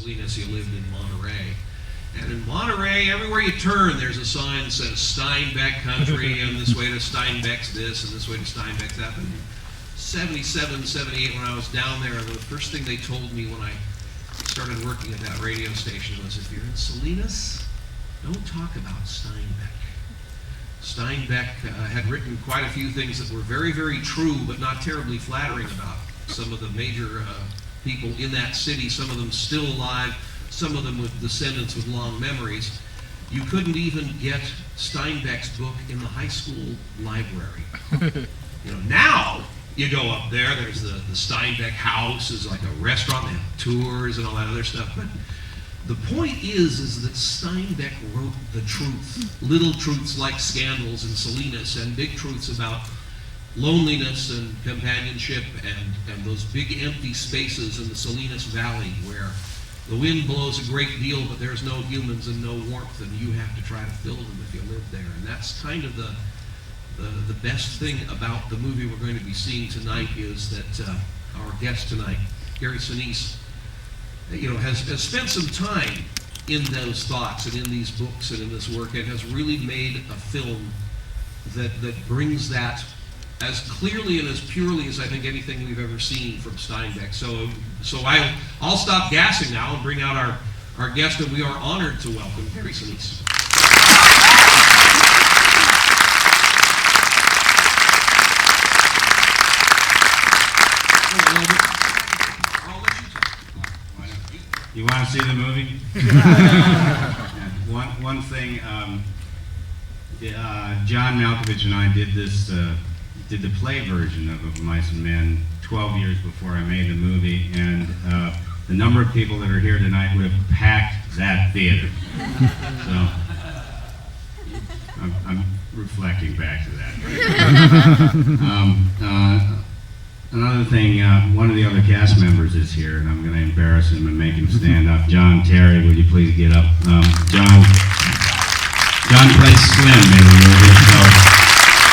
Salinas, you lived in Monterey. And in Monterey, everywhere you turn, there's a sign that says Steinbeck country, and this way to Steinbeck's this, and this way to Steinbeck's that. And 77, 78, when I was down there, the first thing they told me when I started working at that radio station was, if you're in Salinas, don't talk about Steinbeck. Steinbeck had written quite a few things that were very, very true, but not terribly flattering about some of the major people in that city, some of them still alive, some of them with descendants with long memories. You couldn't even get Steinbeck's book in the high school library. Now you go up there, there's the Steinbeck house is like a restaurant, they have tours and all that other stuff. But the point is that Steinbeck wrote the truth, little truths like scandals and Salinas, and big truths about loneliness and companionship and those big empty spaces in the Salinas Valley where the wind blows a great deal, but there's no humans and no warmth, and you have to try to fill them if you live there. And that's kind of the best thing about the movie we're going to be seeing tonight is that our guest tonight, Gary Sinise, has spent some time in those thoughts and in these books and in this work, and has really made a film that brings that as clearly and as purely as I think anything we've ever seen from Steinbeck. So I'll stop gassing now and bring out our guest, and we are honored to welcome Gary Sinise. You want to see the movie? One thing, John Malkovich and I did the play version of Mice and Men 12 years before I made the movie, and the number of people that are here tonight would have packed that theater. So I'm reflecting back to that. Another thing, one of the other cast members is here, and I'm going to embarrass him and make him stand up. John Terry, would you please get up? John plays Slim in the movie, so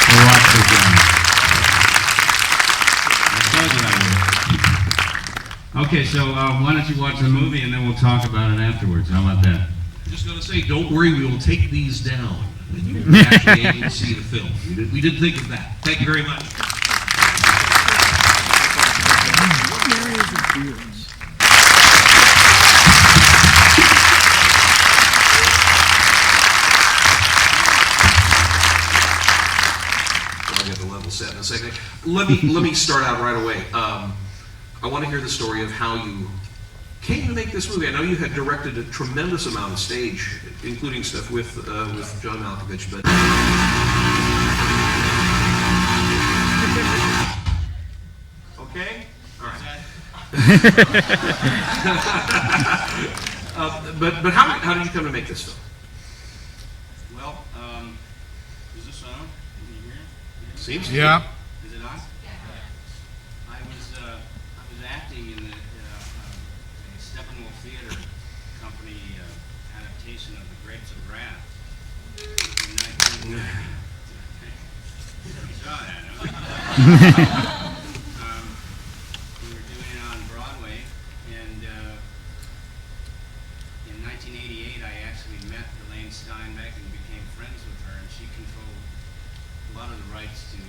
we'll watch for John. Okay, so why don't you watch the movie and then we'll talk about it afterwards. How about that? I'm just going to say, don't worry, we will take these down when you're actually able to see the film. We did think of that. Thank you very much. I'll get the level set in a second. Let me start out right away. I want to hear the story of how you came to make this movie. I know you had directed a tremendous amount of stage, including stuff with John Malkovich, but okay, all right. But how did you come to make this film? Well, is this on? Can you hear it? Seems to Yeah. Is it on? I was acting in the Steppenwolf Theater Company adaptation of The Grapes of Wrath in 1990. You saw that, huh? We were doing it on Broadway, and in 1988 I actually met Elaine Steinbeck and became friends with her, and she controlled a lot of the rights to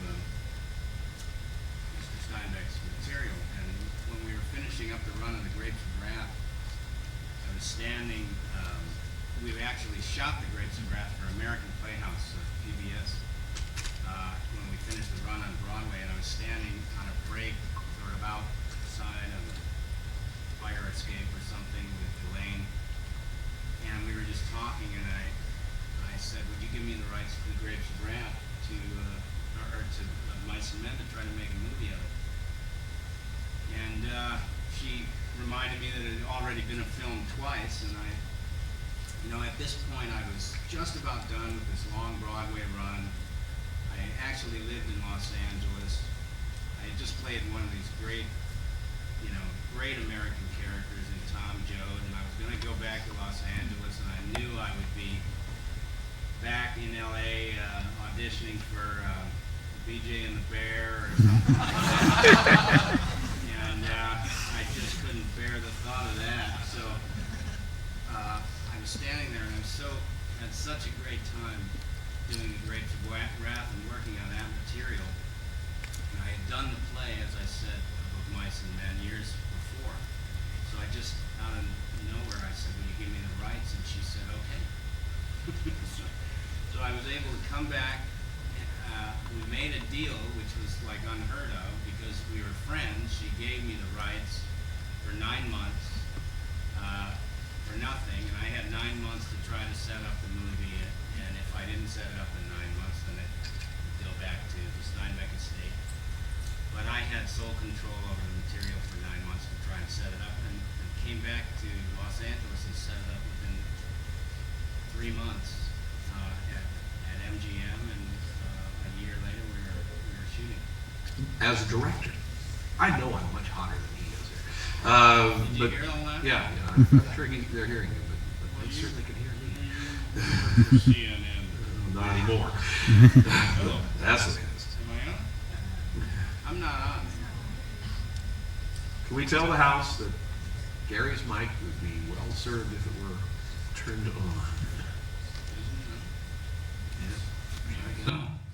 Mr. Steinbeck's material. And when we were finishing up the run of The Grapes of Wrath, I was standing, we actually shot The Grapes of Wrath for American Playhouse, PBS, when we finished the run on Broadway, and I was standing on a break sort of outside of a fire escape or something with Elaine, and we were just talking, and I said, would you give me the rights to The Grapes of Wrath to Mice and Men to try to make a movie of it? And she reminded me that it had already been filmed twice, and at this point I was just about done with this long Broadway run. I actually lived in Los Angeles. I had just played one of these great American characters in Tom Joad, and I was going to go back to Los Angeles, and I knew I would be back in LA auditioning for BJ and the Bear or something like that. And I just couldn't bear the thought of that. So standing there, and had such a great time doing the Grapes of Wrath and working on that material. And I had done the play, as I said, of Mice and Men years before. So I just, out of nowhere, I said, "Will you give me the rights?" And she said, "Okay." so I was able to come back. We made a deal, which was like unheard of, because we were friends. She gave me the rights for 9 months for nothing, and I had 9 months to try to set up the movie. And if I didn't set it up in 9 months, then it would go back to the Steinbeck estate. But I had sole control over the material for 9 months to try and set it up, and came back to Los Angeles and set it up within 3 months at MGM, and a year later we were shooting. As a director, I know I'm much hotter than he is here. Did you hear all that? Yeah, I'm sure they're hearing you, but they certainly can hear me. CNN. Not anymore. That's what it is. Am I on? I'm not on. Can we tell the house that Gary's mic would be well served if it were turned on?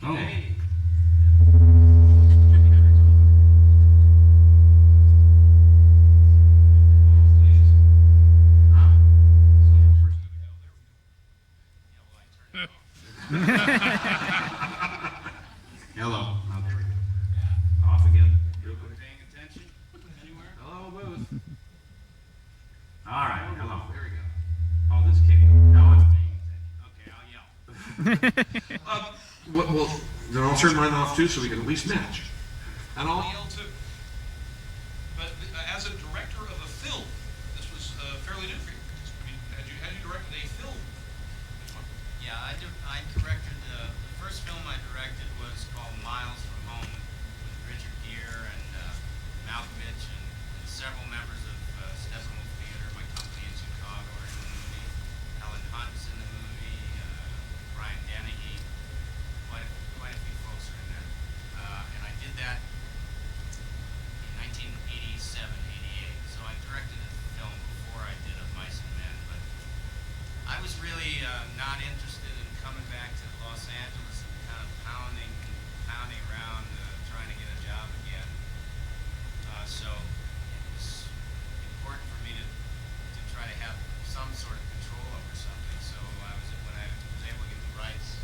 Oh. Hey. Hello. Off again. Real quick. Paying attention anywhere? Hello, booth. All right. Hello. There we go. Oh, this kicking. No, it's Paying attention. Okay, I'll yell. Well, then I'll turn mine off too, so we can at least match. And I'll yell too. But as a director of a film, this was fairly new for you. I mean, had you directed a film? Yeah, I directed the first film I directed was called Miles from Home with Richard Gere and Malkovich and several members of Steppenwolf Theater, my company in Chicago, are in the movie. Helen Hunt's in the movie. Brian Dennehy. Quite a few folks are in there. And I did that in 1987, 88. So I directed a film before I did Of Mice and Men, but I was really not interested in coming back to Los Angeles and kind of pounding around trying to get a job again. So it was important for me to try to have some sort of control over something. So when I was able to get the rights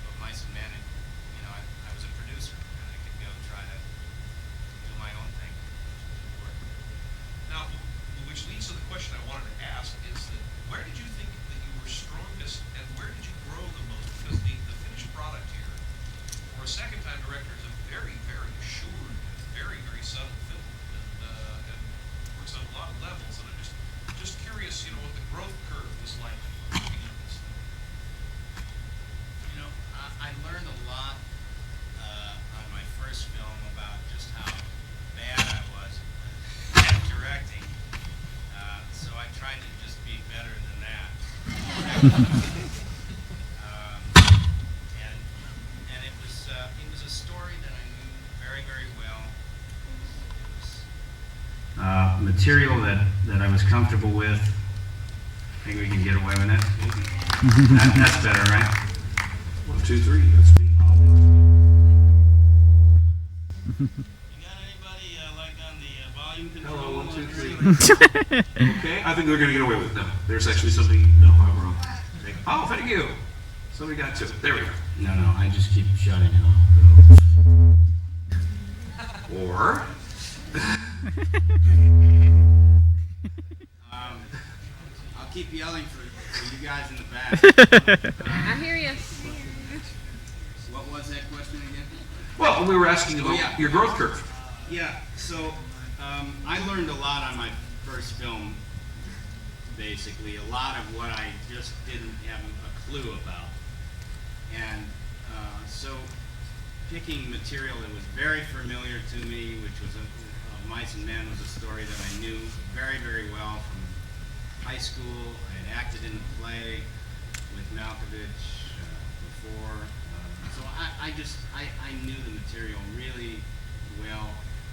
of Mice and Men, I was a producer and I could go try to do my own thing. Now, which leads to the question I wanted to ask is that where did you think that you were strongest and where did you grow the most? Because the finished product here, for a second-time director, is a very, very assured, very, very subtle film, and works on a lot of levels. And I'm just curious, what the growth curve was like working on this film. I learned a lot on my first film about just how bad I was at directing. So I tried to just be better than that. And it was a story that I knew very, very well. It was material that I was comfortable with. I think we can get away with it. That's better, right? 1, 2, 3. That's me. You got anybody like on the volume control? Hello, 1, 2, 3. Okay, I think we're going to get away with it now. There's actually somebody. No, I'm wrong. Oh, thank you. Somebody got 2. There we go. No, I just keep shutting it off. Or. I'll keep yelling for you guys in the back. I hear you. What was that question again? Well, we were asking about your growth curve. Yeah, so I learned a lot on my first film, basically. A lot of what I just didn't have a clue about. And so picking material that was very familiar to me, which was Mice and Men, was a story that I knew very, very well from high school. I had acted in the play with Malkovich before. So I knew the material really well.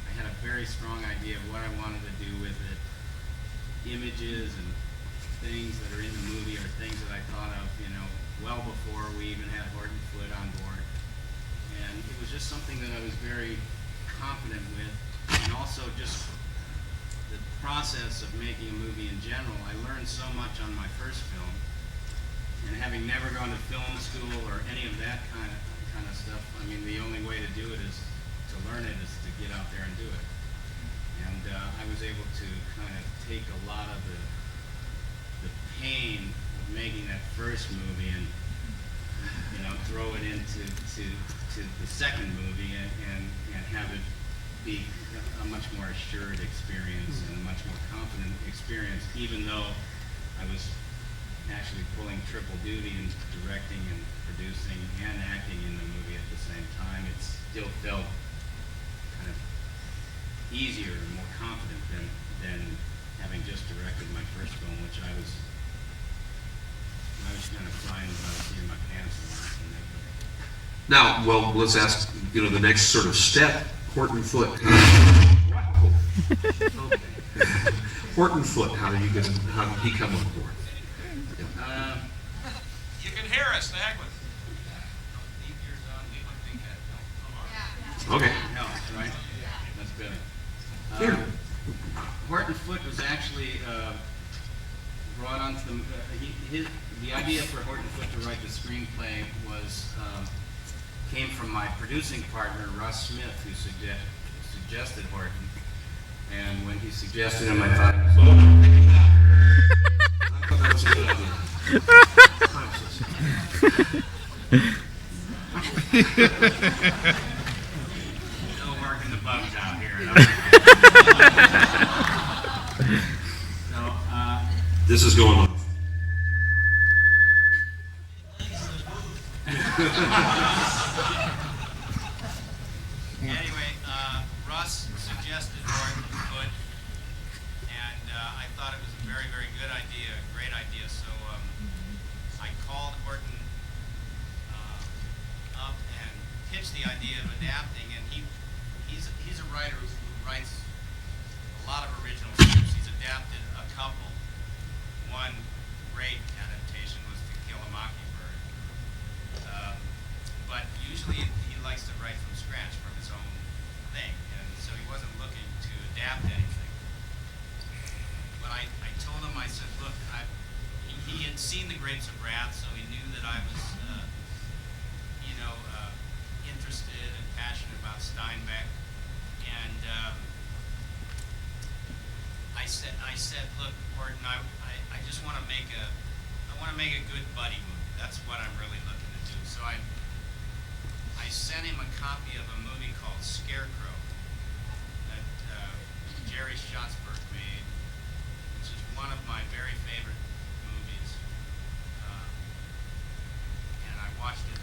I had a very strong idea of what I wanted to do with it, images and things that are in the movie are things that I thought of, well before we even had Horton Foote on board. And it was just something that I was very confident with. And also just the process of making a movie in general. I learned so much on my first film. And having never gone to film school or any of that kind of stuff, I mean, the only way to do it is to learn it is to get out there and do it. And I was able to kind of take a lot of the pain of making that first movie and throw it into the second movie and have it be a much more assured experience and a much more confident experience, even though I was actually pulling triple duty and directing and producing and acting in the movie at the same time. It still felt kind of easier and more confident than having just directed my first film, which I was kind of flying by the seat of my pants in that way. Now, well, let's ask, the next sort of step, Horton Foote. Horton Foote, how did he come on board? You can hear us, the heck with it. Okay. Helps, right? That's better. Here. Horton Foote was actually brought onto the idea for Horton Foote to write the screenplay came from my producing partner, Russ Smith, who suggested Horton. And when he suggested him, I thought, that was a good idea. no working the bugs out here. This is going on. Anyway, Russ suggested Horton Foote, and I thought it was a very, very good idea, a great idea. So I called Horton up and pitched the idea of adapting, and he's a writer who writes a lot of original scripts. He's adapted a couple. One great adaptation was To Kill a Mockingbird. But usually he likes to write from scratch, from his own thing, and so he wasn't looking to adapt anything. But I told him, I said, look, he had seen The Grapes of Wrath, so he knew that I was, interested and passionate about Steinbeck, and I said, look, Horton, I just want to make a good buddy movie. That's what I'm really looking to do. So I sent him a copy of a movie called Scarecrow that Gary Sinise made, which is one of my very favorite movies. And I watched it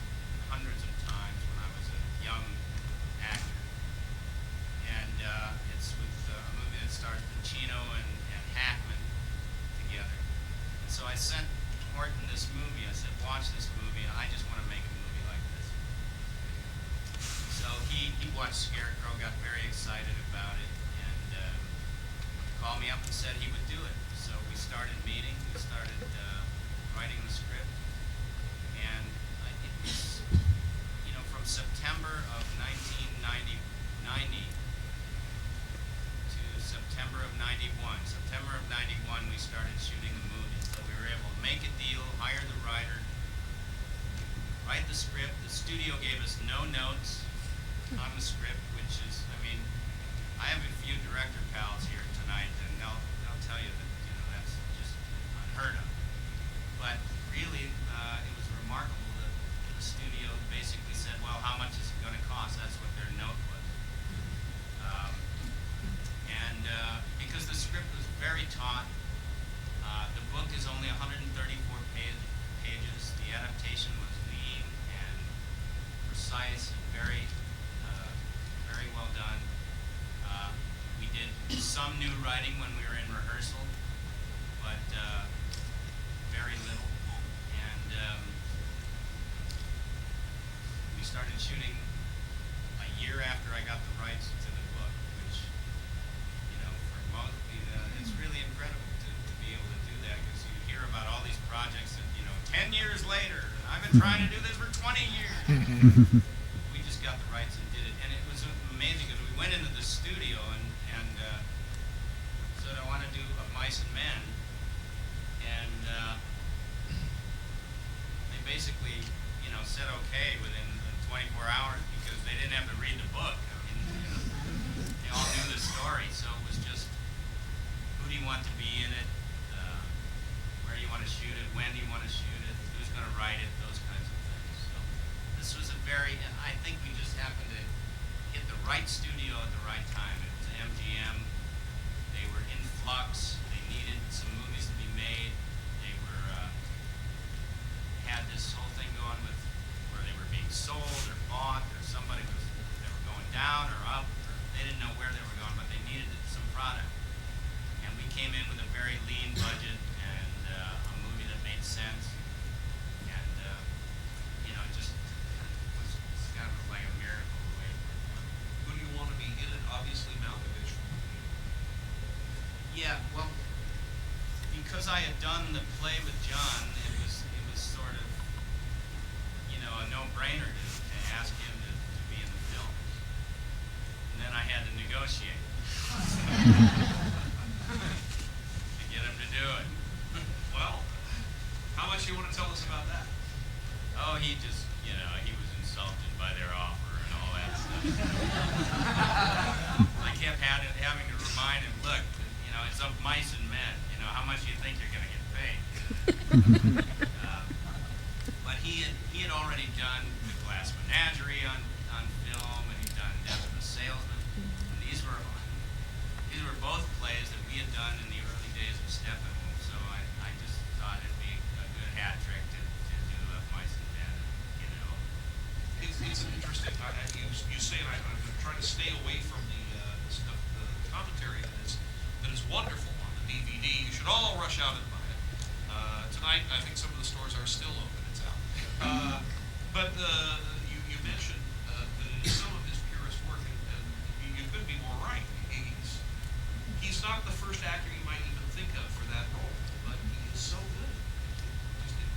hundreds of times when I was a young actor. And it's with a movie that stars Pacino and Hackman together. And so I sent Horton this movie. I said, watch this movie, and I just want to make a movie like this. So he watched Scarecrow, got very excited about it, and called me up and said he would do it. So we started meeting, we started writing the script, and it was, from September of 1990 to September of 91. September of 91, we started shooting the movie. So we were able to make a deal, hire the writer, write the script. The studio gave us no notes on the script, which is, I have a few director pals here tonight, and they'll tell you that, that's just unheard of. But really, it was remarkable that the studio basically said, well, how much is it going to cost? That's what their note was. Because the script was very taut, the book is only 134 pages. The adaptation was lean and precise and very well done. We did some new writing when we were in rehearsal, but very little. And we started shooting a year after I got the rights to the book, which, for most, it's really incredible to be able to do that, because you hear been trying to do this for 20 years. We just got the rights and did it, and it was amazing because we went into the studio and said, I want to do a Mice and Men, and they basically, said okay within 24 hours because they didn't have to read the book. I mean, they all knew the story, so it was just, who do you want to be in it? Where do you want to shoot it? When do you want to shoot it? Who's going to write it? Those kinds of things. So this was I think we just happened to hit the right studio at the right time. It was MGM. They were in flux. They needed some movies to be made. They had this whole thing going with where they were being sold or bought, or they were going down or up, or they didn't know where they were going, but they needed some product. And we came in with a very lean budget and a movie that made sense. And it just was kind of like a miracle the way it worked out. Who do you want to be in it? Obviously Malkovich. Yeah, well, because I had done the play with John, it was sort of, a no-brainer to ask him to be in the film. And then I had to negotiate to get him to do it. Well, how much do you want to tell us about that? Oh, he just, he was insulted by their offer and all that stuff. I kept having to remind him, look, it's of Mice and Men. How much do you think you're going to get paid? But he had already done The Glass Menagerie on film, and he'd done Death of a Salesman. And these were both plays that we had done in the early days of Steppenwolf. So I just thought it'd be a good hat trick to do Mice and Men and get it over. It's an interesting. You say, and I'm trying to stay away from the commentary that is wonderful on the DVD. You should all rush out and buy it. Tonight, I think some of the stores are still open. It's out. But you mentioned that it is some of his purest work, and you couldn't be more right. He's not the first actor you might even think of for that role, but he is so good.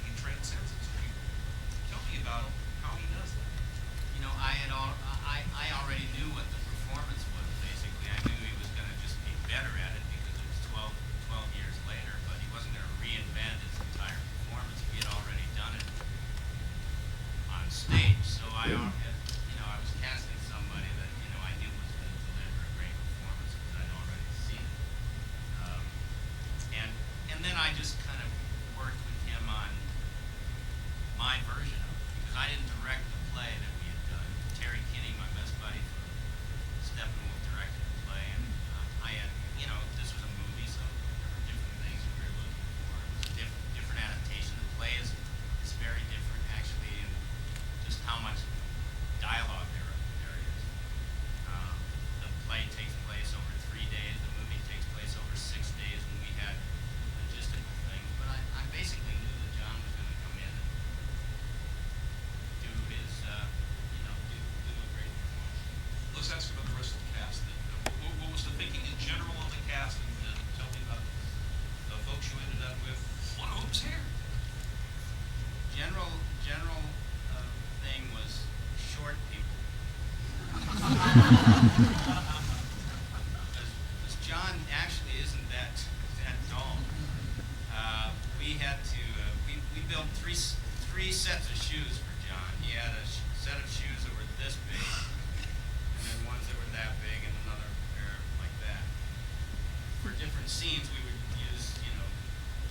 He transcends it. So tell me about how he does that. I already knew what the performance was, basically. I knew he was going to just be better at it because it was 12 years later, but he wasn't going to reinvent his entire performance. We had already done it on stage. So I was casting somebody that, I knew was going to deliver a great performance because I'd already seen it. And then I just kind of worked with him on my version of it because I didn't direct the play that we had done. Terry Kinney, my best buddy from Steppenwolf, directed the play, and I had, this was a movie, so there were different things we were looking for. It was a different adaptation. The play is very different, actually, in just how much dialogue there is. The play takes place over 3 days. The movie takes place over 6 days, and we had logistical things. But I basically knew that John was going to come in and do his, do a great performance. Let's ask about the rest of the cast. What was the thinking in general of the cast, and tell me about the folks you ended up with. One of them's here. General thing was short people. Because John actually isn't that tall. We had to we built three sets of shoes for John. He had a set of shoes that were this big, and then ones that were that big, and another pair like that. For different scenes, we would use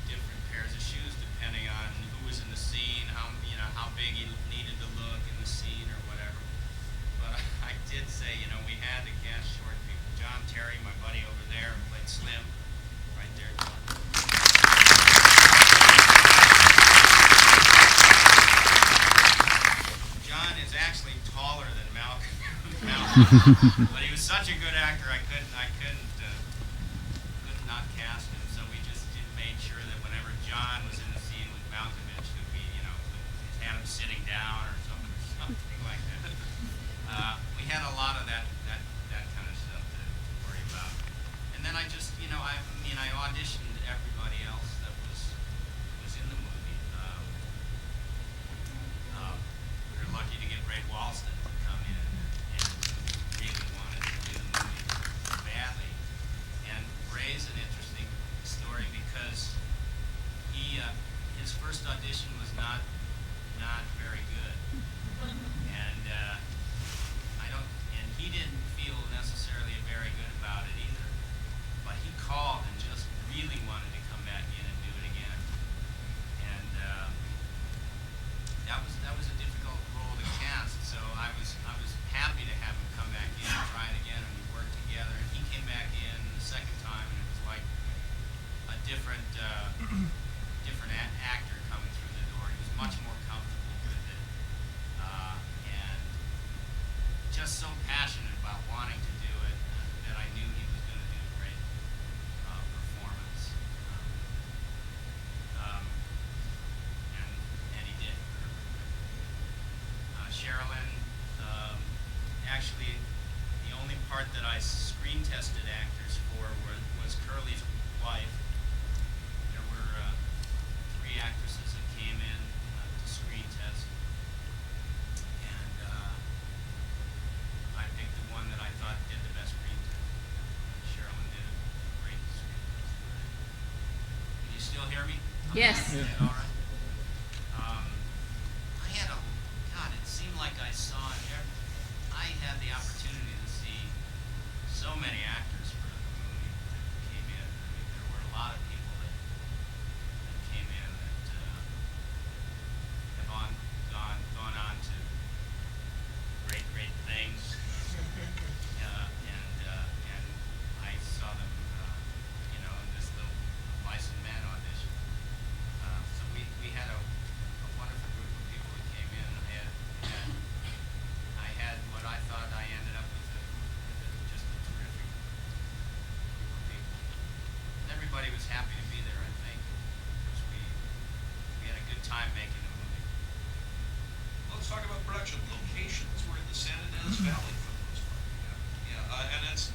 different pairs of shoes depending on who was in the scene, how big he needed to look in the scene or whatever. But I did say, we had to cast short people. John Terry, my buddy over there, played Slim, right there. John is actually taller than Malcolm, but he was such a good actor, I couldn't not cast him. So we just made sure that whenever John was in the scene with Malkovich, that we, had him sitting down or something like that. We had a lot of that kind of stuff to worry about. And then I just, I auditioned everybody else that was in the movie. first audition was not very good, and and he didn't feel necessarily very good about it either. But he called and just really wanted to come back in and do it again, and that was a difficult role to cast. So I was happy to have him come back in and try it again, and we worked together. And he came back in the second time, and it was like a different actor coming through the door. He was much more comfortable with it, and just so passionate about wanting to do it that I knew he was going to do a great performance. And he did. Sherilyn, actually, the only part that I screen tested actors for was Curly's wife. There were 3 actresses that came in to screen test, and I picked the one that I thought did the best screen test. Sherilyn did a great screen test. Can you still hear me? Yes. Yeah. All right. It seemed like I had the opportunity to see so many actors for the movie that came in. I mean, there were a lot of people that came in that have gone on to great things. And I saw them, in this little Mice and Men audition. So we had a wonderful group of people that came in. I had what I thought I ended up with just a terrific group of people. And everybody was happy to be there, I think, because we had a good time making the movie. Let's talk about production locations. We're in the San Ynez Valley for the most part. And that's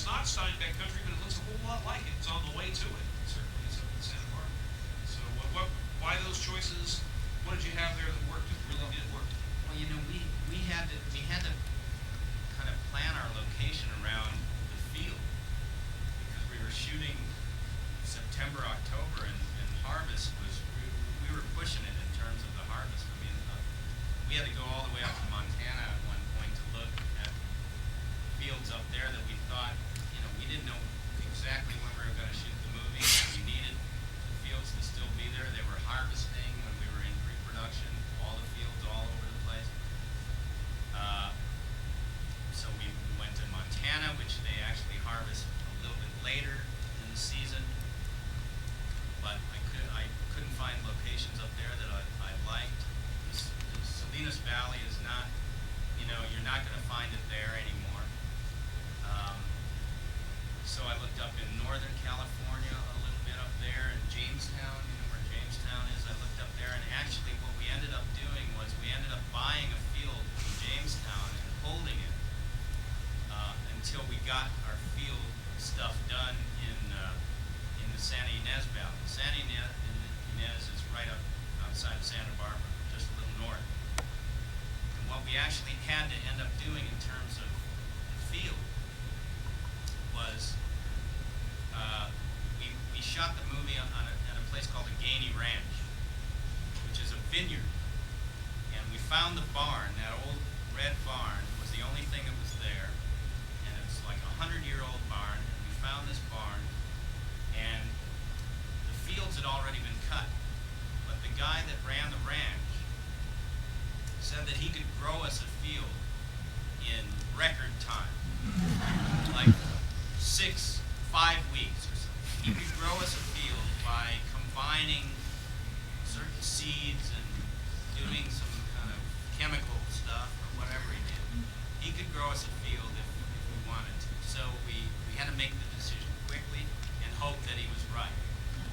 not Steinbeck country, but it looks a whole lot like it. It's on the way to it. It certainly is up in Santa Barbara. So why those choices? What did you have there that worked? It really did work. Well, we had to kind of plan our location around the field, because we were shooting September, October, and harvest we were pushing it in terms of the harvest. I mean, we had to go all the way up to Montana at one point to look at fields up there that we thought, we didn't know exactly when we were going to shoot the movie. We needed the fields to still be there. They were harvesting when we were in pre-production, all the fields all over the place. So we went to Montana, which they actually harvest a little bit later in the season. But I couldn't find locations up there that I liked. The Salinas Valley is not, you're not going to find it there anymore. So I looked up in Northern California a little bit up there, in Jamestown, where Jamestown is. I looked up there, and actually what we ended up doing was we ended up buying a field in Jamestown and holding it until we got our field stuff done in the San Ynez Valley. San Ynez is right up outside of Santa Barbara, just a little north. And what we actually had to end up doing in terms of the field was we shot the movie at a place called the Gainey Ranch, which is a vineyard. And we found the barn, that old red barn was the only thing that was there. And it's like a 100-year-old barn. And we found this barn, and the fields had already been cut. But the guy that ran the ranch said that he could grow us a field in record time, like 5 weeks or something. He could grow us a field by combining certain seeds and doing some kind of chemical stuff or whatever he did. He could grow us a field if we wanted to. So we had to make the decision quickly and hope that he was right.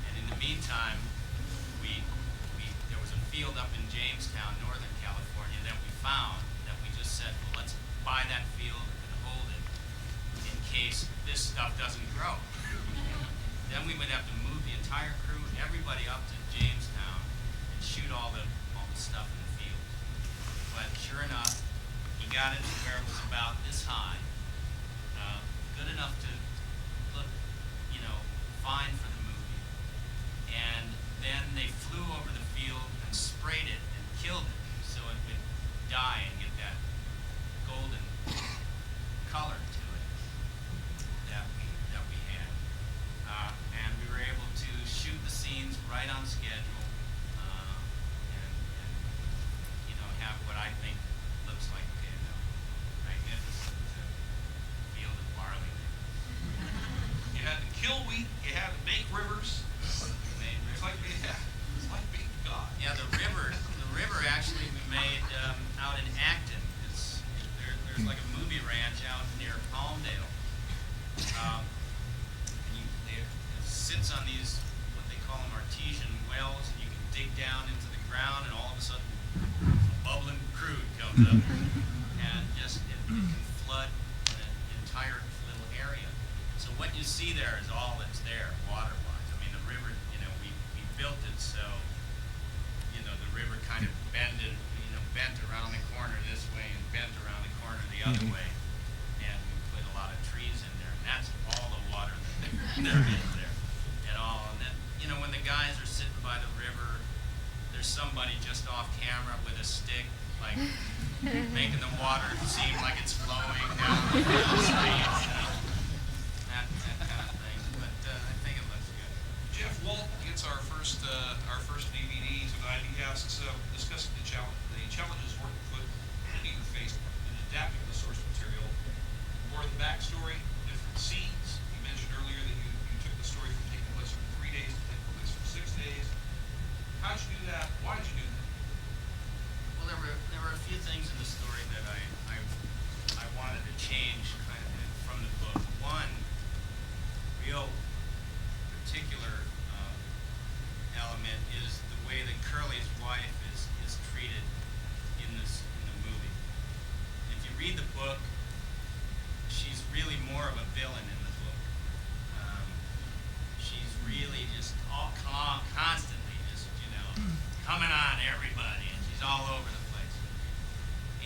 And in the meantime, there was a field up in Jamestown, Northern California, that we found that we just said, well, let's buy that field and hold it in case this stuff doesn't grow. Then we would have to move the entire crew, everybody up to Jamestown, and shoot all the stuff in the field. But sure enough, he got it to where it was about this high, good enough to look, fine for the movie. And then they flew over the field right on schedule, and have what I think looks like a magnificent field of barley. You had to kill wheat, you had to make rivers. It's like being God. Yeah, the river actually we made out in Acton. There's like a movie ranch out near Palmdale. It sits on these, what they call them, artesian wells, and you can dig down into the ground, and all of a sudden, bubbling crude comes up, and just it can flood an entire little area. So what you see there is all that's there, water-wise. I mean, the river, we built it so, the river kind of bent around the corner this way and bent around the corner the other way, and we put a lot of trees in there, and that's all the water that there is there at all. And then, when the guys are sitting by the river, there's somebody just off camera with a stick, like making the water seem like it's flowing down the streets, that kind of thing. But I think it looks good. Jeff Walt gets our first DVD tonight. He asks, discussing the challenges working foot and either faced in adapting the source material, more of the backstory, different scenes. You mentioned earlier that you took the story from taking place for 3 days to taking place for 6 days. How'd you do that? Why did you do that? Well, there were a few things in the story that I wanted to change kind of from the book. One real particular element is the way that Curly's wife is treated in the movie. If you read the book, she's really more of a villain in the book. She's really just constantly just coming on everybody, and she's all over the place.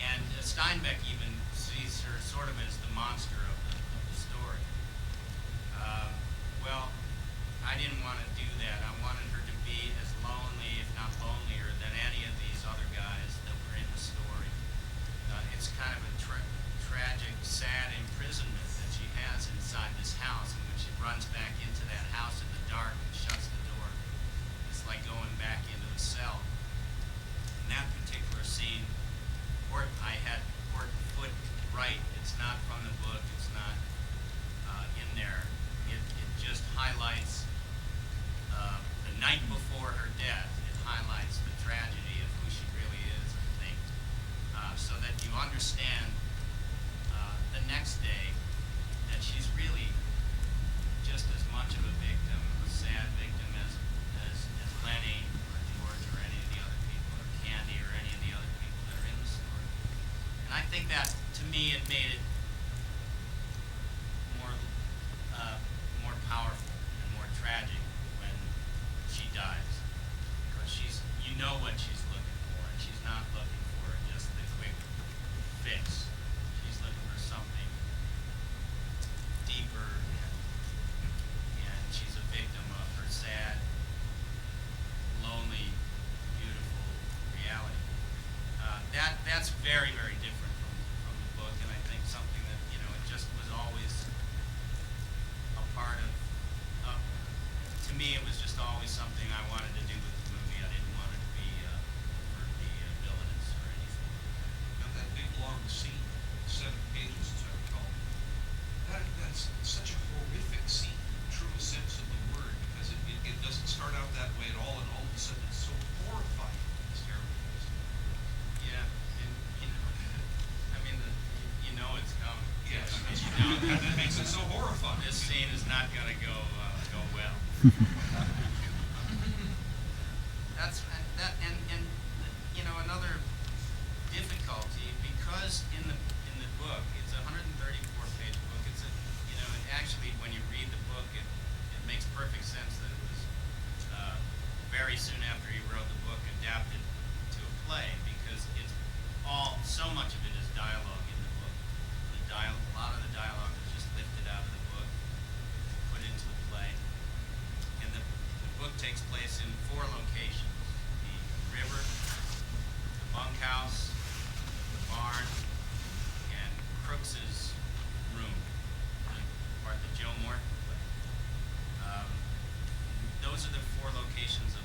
And Steinbeck even sees her sort of as the monster of the story. Well, I didn't want to do that. I wanted her to be as lonely, if not lonelier, than any of these other guys that were in the story. It's kind of a tragic, sad imprisonment that she has inside this house, and when she runs back into that house in the dark and shuts the door, it's like going back into a cell. In that particular scene, I had Foot right. It's not from the book. It's not in there. It just highlights the night before her death. It highlights the tragedy of who she really is, I think, so that you understand the next day that she's really just as much of a victim, a sad victim as Lenny or George or any of the other people, or Candy or any of the other people that are in the story. And I think that, to me, it made it more powerful and more tragic when she dies, because you know what she's looking for, and she's not looking for just the quick fix. She's looking for something deeper, and she's a victim of her sad, lonely, beautiful reality. That's very, very different from the book, and I think something that it just was always a part of. To me, it was just always something I wanted to do with the movie. I didn't want it to be overtly villainous or anything. Now that big long scene, 7 pages as I recall, that's such a horrific scene in the truest sense of the word, because it doesn't start out that way at all, and all of a sudden it's so horrifying. It's terrible. Yeah, and I mean, it's coming. Yes, I mean, that makes it so horrifying. This scene is not going to go well. That's that, and another difficulty, because in the book it's a 134-page book. It's actually, when you read the book, it makes perfect sense that it was very soon after he wrote the book adapted to a play, because it's so much of it is dialogue in the book. A lot of the dialogue is just lifted out of the book, put into the play. And the book takes place in 4 locations: the river, the bunkhouse, the barn, and Crooks's room, the part that Joe Morton played. Those are the 4 locations of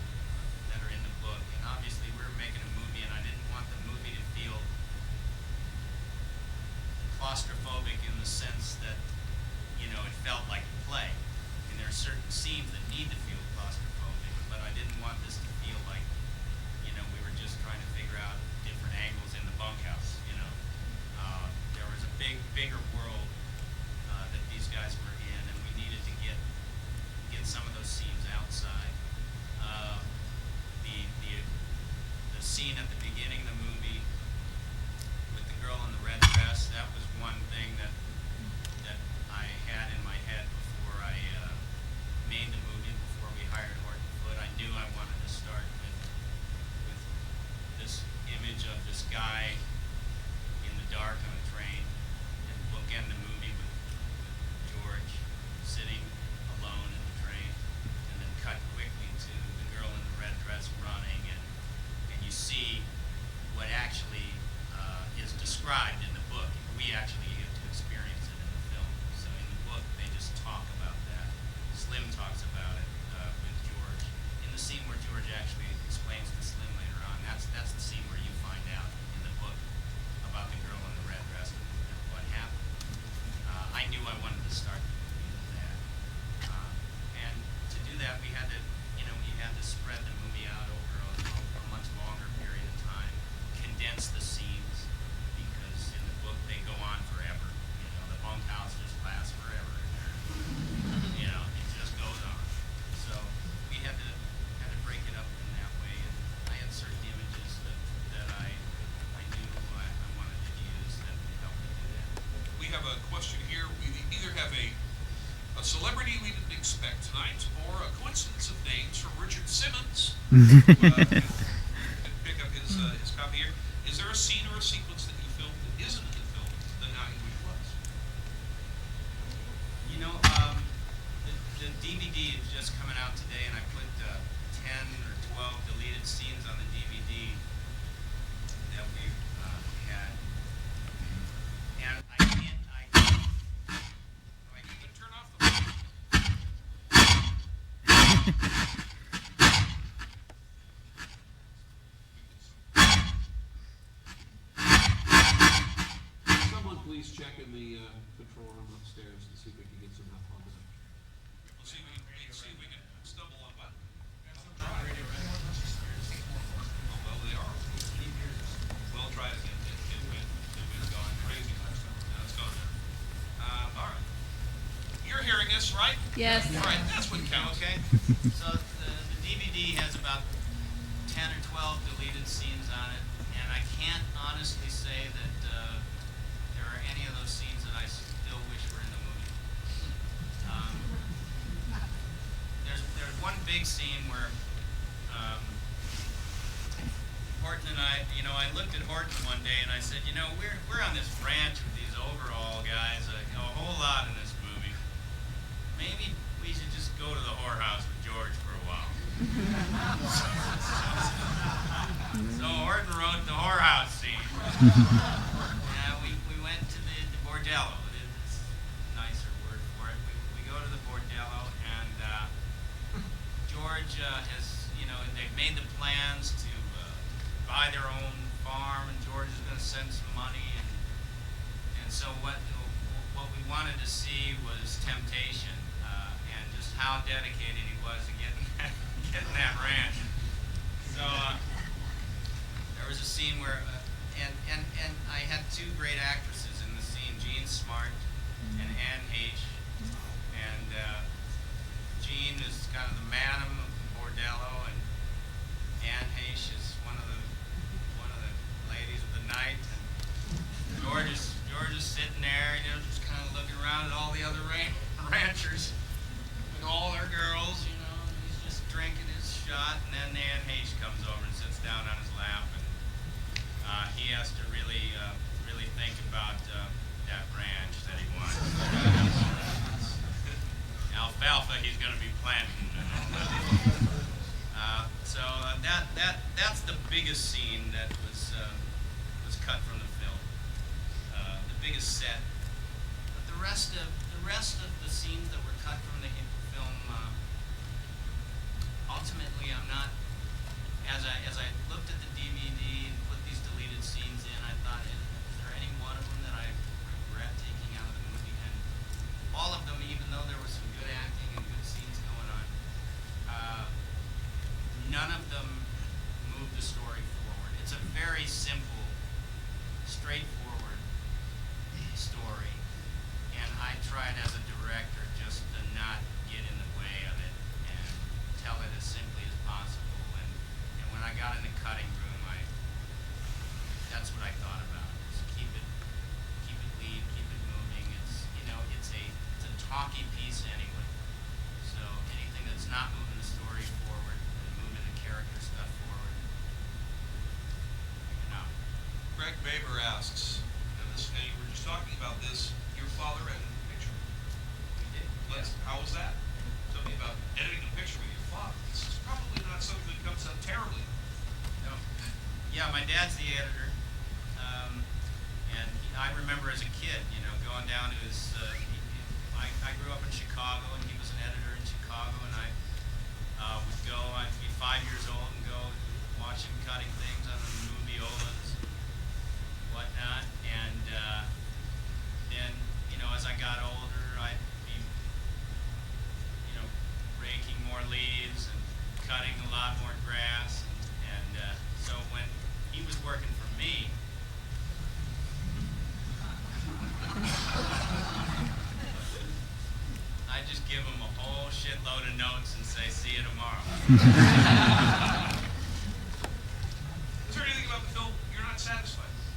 pick up his copy here. Is there a scene or a sequence that you filmed that isn't in the film that now you wish was? You know, the DVD is just coming out today, and I put 10 or 12 deleted scenes on the DVD that we've had. And I can't, You can turn off the light. Someone please check in the control room upstairs to see if we can get some help on that. We'll see if we can stumble on button. Oh, well, they are. We'll try it again. It's gone crazy last time. Now it's gone now. All right. You're hearing this, right? Yes. All right, that's what counts. okay? So the DVD has about 10 or 12 deleted scenes on it, and I can't honestly say that there are any of those scenes that I still wish were in the movie. There's one big scene where Horton and I looked at Horton one day and I said, we're on this ranch with these overall guys, a whole lot in this movie. Maybe we should just go to the whorehouse with George for a while. So Horton wrote the whorehouse scene. We went to the bordello. It's a nicer word for it. We go to the bordello, and George has, they've made the plans to buy their own farm, and George is going to send some money, and so what we wanted to see was temptation, and just how dedicated he was to getting that ranch. So there was a scene where, and I had two great actresses in the scene, Jean Smart and Anne Heche, and Jean is kind of the madam of the bordello, and Anne Heche is one of the ladies of the night, and George is sitting there, just kind of looking around at all the other ranchers with all their girls, and he's just drinking his shot, and then Anne Heche comes over and sits down on his lap, and he has to really think about that ranch that he wants. Alfalfa he's going to be planting. So that's the biggest scene that was cut from the film. The biggest set. But the rest of the scenes that were cut from the film, ultimately I'm not. As I looked at the DVD and put these deleted scenes in, I thought, is there any one of them that I regret taking out of the movie? And all of them, even though there was some good acting and good scenes going on, none of them moved the story forward. It's a very simple, straightforward story, and I tried as a director just to not get in the way of it and tell it as simply as possible. And when I got in the cutting room, that's what I thought about. Is keep it lean, keep it moving. It's a talky piece anyway. So anything that's not moving the story forward and moving the character stuff forward, Greg Baber asks, and you were just talking about this, your father edited the picture. we did. How was that? Tell me about editing a picture with your father. This is probably not something that comes out terribly. No. Yeah, my dad's the editor, and I remember as a kid, going down to his. I grew up in Chicago, and he was an editor in Chicago, and I would go. I'd be 5 years old and go watch him cutting things on the moviolas, whatnot, and then as I got older, I'd be raking more leaves and cutting a lot more grass, and so when he was working for me, I just give him a whole shitload of notes and say, see you tomorrow. Is there anything about the film you're not satisfied with?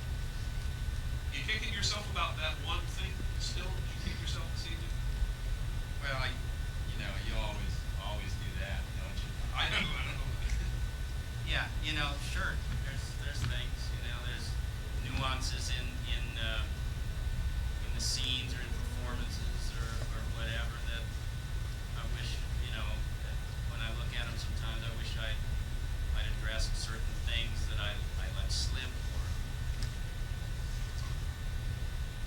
You kicking yourself about that one thing still? Did you kick yourself this evening? Well, you always do that, don't you? I know. Yeah, sure. There's things, there's nuances in the scenes or in performances or whatever that I wish, that when I look at them sometimes I wish I'd addressed certain things that I let slip,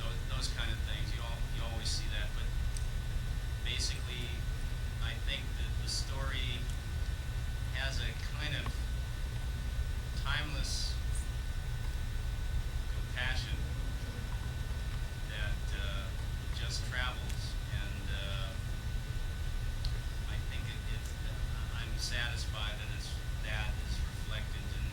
or those kind of things. You always see that, but basically I think that the story has a kind of timeless compassion that just travels, and I think I'm satisfied that that is reflected in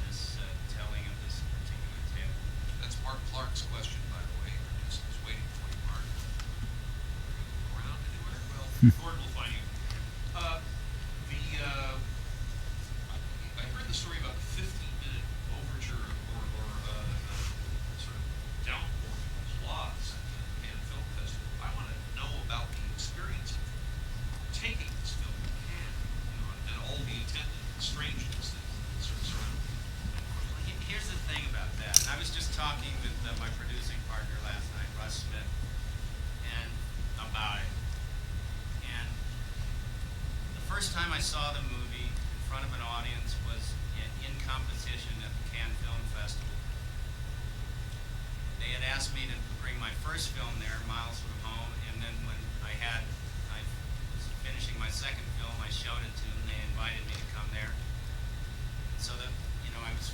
this telling of this particular tale. That's Mark Clark's question, by the way. Just waiting for you, Mark. Are you around anywhere? Well, Gordon will find you. I heard the story about the 15-minute overture or sort of downpouring of applause at the Cannes Film Festival. I want to know about the experience of taking this film to Cannes, and all the attendant strangeness that sort of surrounded it. Here's the thing about that. And I was just talking with my producing partner last night, Russ Smith, and about it. And the first time I saw the movie in front of an audience was in competition at the Cannes Film Festival. They had asked me to bring my first film there, Miles from Home, and then when I was finishing my second film, I showed it to them. They invited me to come there. So that, I was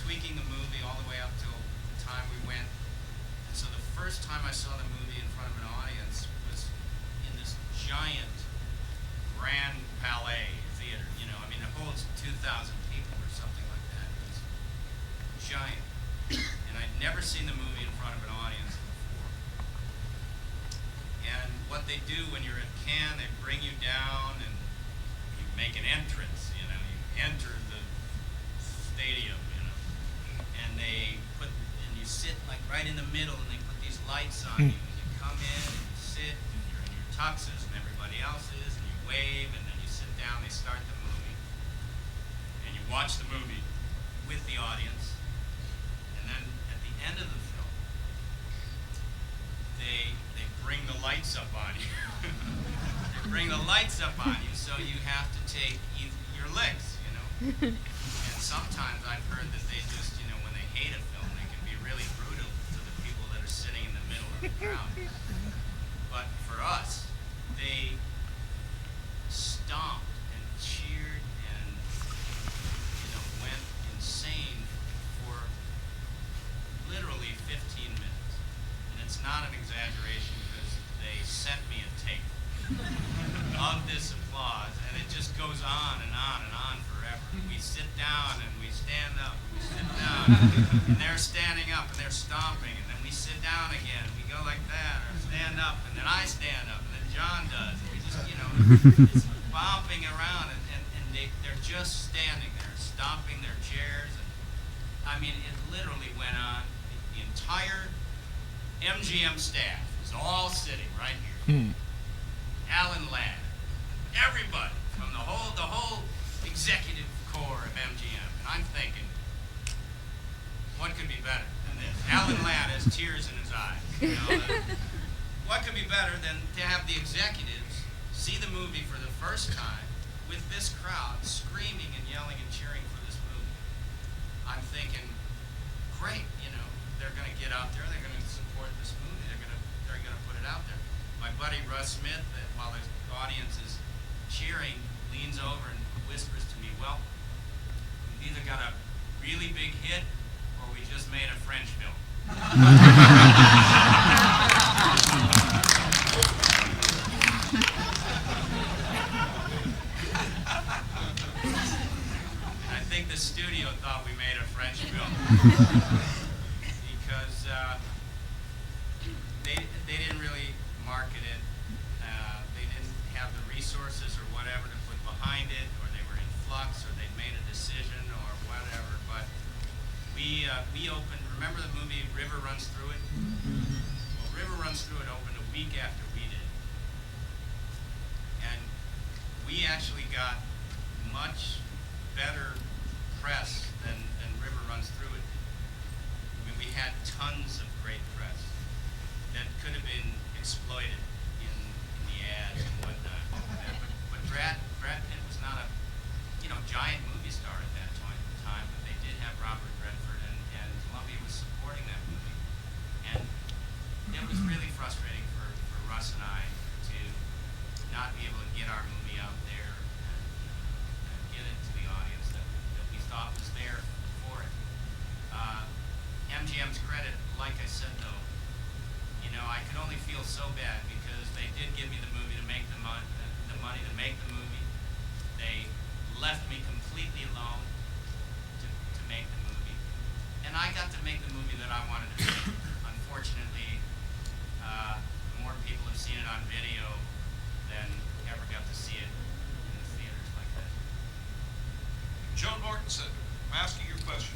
tweaking the movie all the way up till the time we went. And so the first time I saw the movie in front of an audience was in this giant Grand Palais Theater. It holds 2,000 people or something like that. It was giant. And I'd never seen the movie in front of an audience before. And what they do when you're at Cannes, they bring you down and you make an entrance, you enter the stadium, and you sit like right in the middle, and they put these lights on you, and you come in and you sit, and you're in your tuxes, and everybody else is, and you wave, and then you sit down, they start the movie, and you watch the movie with the audience, and then at the end of the film, they bring the lights up on you. They bring the lights up on you, so you have to take your legs, And sometimes I've heard that they just, when they hate a film, they can be really brutal to the people that are sitting in the middle of the crowd. But for us, they stomped and cheered and, went insane for literally 15 minutes. And it's not an exaggeration, because they sent me a tape of this applause, and it just goes on and on and on forever. We sit down and we stand up, and we sit down, and they're standing up and they're stomping, and then we sit down again, and we go like that, or stand up, and then I stand up, and then John does, and we just, it's bopping around, and they're just standing there, stomping their chairs, and it literally went on. The entire MGM staff is all sitting right here. Alan Ladd, everybody from the whole executive core of MGM, and I'm thinking, what could be better than this? Alan Ladd has tears in his eyes. What could be better than to have the executives see the movie for the first time with this crowd screaming and yelling and cheering for this movie? I'm thinking, great, they're going to get out there, they're going to support this movie, they're going to put it out there. My buddy Russ Smith, while the audience is cheering, leans over and whispers to me, well, we've either got a really big hit or we just made a French film. And I think the studio thought we made a French film. Because they didn't really market it. They didn't have the resources or whatever to put behind it, or they were in flux, or they'd made a decision or whatever. But we opened, remember the movie River Runs Through It? Well, River Runs Through It opened a week after we did. And we actually got much better press than River Runs Through It. I mean, we had tons of great press that could have been exploited in the ads and whatnot. But Brad Pitt was not a giant movie star at that time, but they did have Robert Redford, and Columbia was supporting that movie. And it was really frustrating for Russ and I to not be able to get our movie out there and get it to the audience that we thought was there for it. MGM's credit, like I said though, I could only feel so bad because they did give me the movie to make the money to make the movie. They left me completely alone to make the movie, and I got to make the movie that I wanted to make. Unfortunately, more people have seen it on video than ever got to see it in the theaters like that. Joan Martin said, I'm asking your question.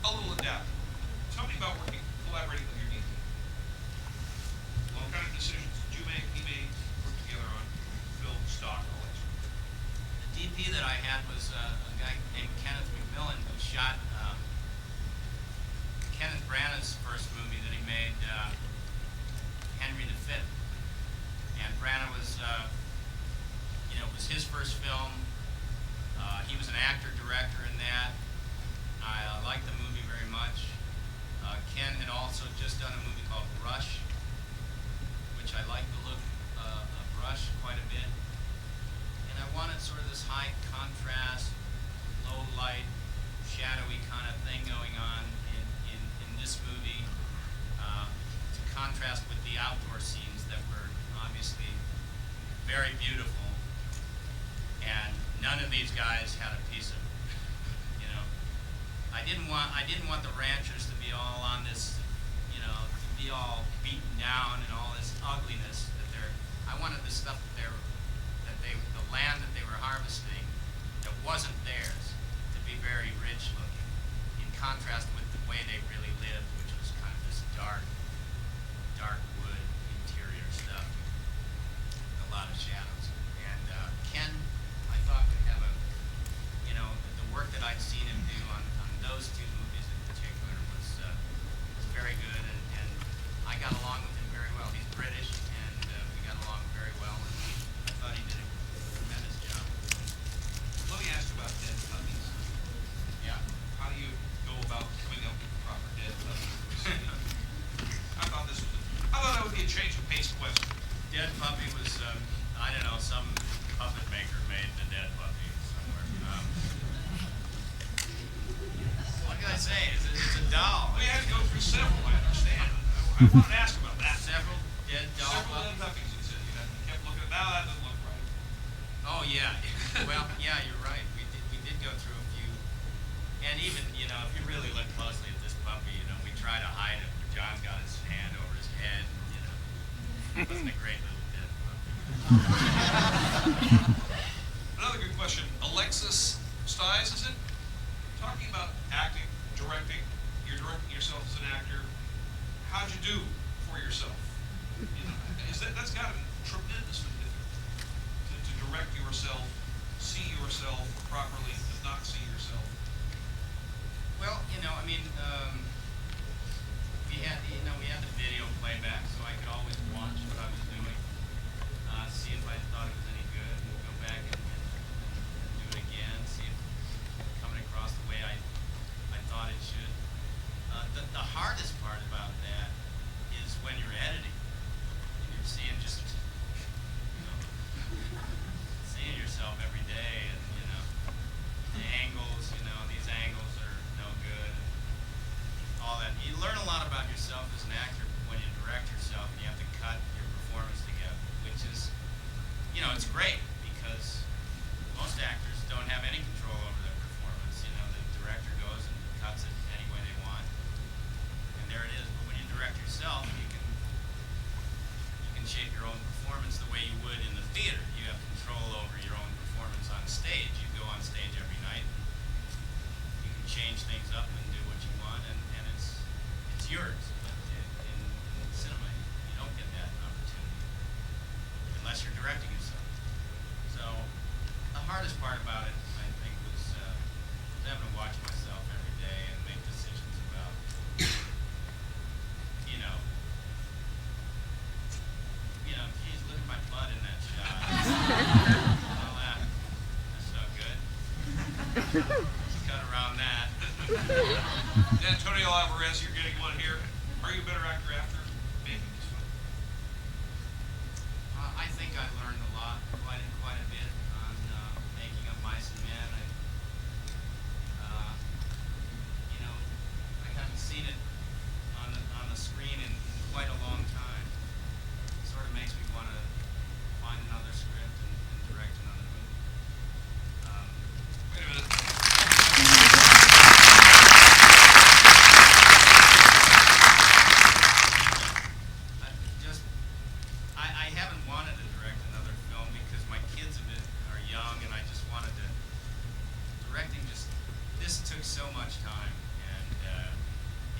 A little adapted. Tell me about collaborating with your DP. What kind of decisions did you make, he made, work together on film, stock, all that sort of thing? The DP that I had was a guy named Kenneth McMillan who shot Kenneth Branagh's first movie that he made, Henry V. And Branagh was, it was his first film. He was an actor-director in that. I liked the movie very much. Ken had also just done a movie called Rush, which I liked the look of Rush quite a bit. And I wanted sort of this high contrast, low light, shadowy kind of thing going on in this movie to contrast with the outdoor scenes that were obviously very beautiful. And none of these guys had a piece of it. I didn't want the ranchers to be all on this, to be all beaten down and all this ugliness I wanted the stuff the land that they were harvesting that wasn't theirs to be very rich looking, in contrast with the way they really lived, which was kind of this dark wood interior stuff, a lot of shadows. And Ken, I thought would have the work that I'd seen him do on those two movies in particular was very good, and I got along with him very well. He's British, and we got along very well, and I thought he did a tremendous job. Let me ask you about dead puppies. Yeah. How do you go about coming up with the proper dead puppy? I thought that would be a change of pace question. Dead puppy was, I don't know, some puppet maker made the dead puppy somewhere. What can I say? It's a doll. We had to go through several, I understand. I wanted to ask about that. Several dead doll Several dead puppies. puppies, you said. You kept looking at that doesn't look right. Oh yeah. Well, yeah, you're right. We did go through a few, and even if you really look closely at this puppy, we try to hide it. John's got his hand over his head. It wasn't a great little dead puppy. Another good question. Alexis Stiles, is it? Talking about acting, directing, you're directing yourself as an actor. How'd you do for yourself? That's got to be tremendously difficult to direct yourself, see yourself properly, but not see yourself. Well, we had the video playback, so I could always watch what I was doing, see if I thought it was any good, and go back and do it again, see if it's coming across the way I thought it should. The hardest part about that is when you're editing, and you're seeing seeing yourself every day, and the angles, these angles are no good, and all that. You learn a lot about yourself as an actor when you direct yourself, and you have to cut your performance together, which is, it's Cut around that. Antonio Alvarez, you're getting one here. Are you a better actor after making this film? I think I learned a lot, quite a bit on making of Mice and Men. I haven't seen it on the screen in quite a long time. It sort of makes me want to find another script and direct another movie. Wait a minute. I haven't wanted to direct another film because my kids are young, and I just wanted to. Directing this took so much time and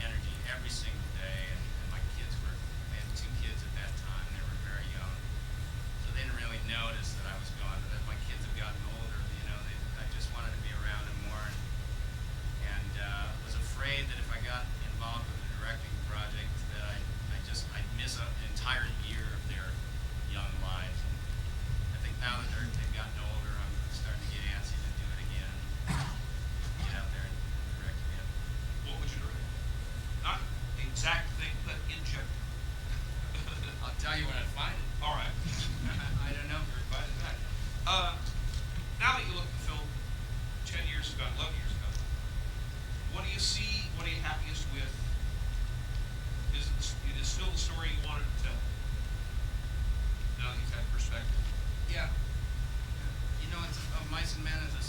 energy every single day, and my kids I had 2 kids at that time. They were very young, so they didn't really notice that I was gone. But as my kids have gotten older, I just wanted to be around them more, and was afraid that if I got involved with the directing project, that I'd miss an entire year of their young lives. And I think now that they've gotten older, I'm starting to get antsy to do it again. Get out there and direct again. What would you direct? Not the exact thing, but in general. I'll tell you when I find it. All right. I don't know. Everybody back. Now that you look at the film 10 years ago, 11 years ago, what do you see? What are you happiest with? Is it still the story you wanted to tell? Now that you've had perspective. Yeah. Mice and Men is a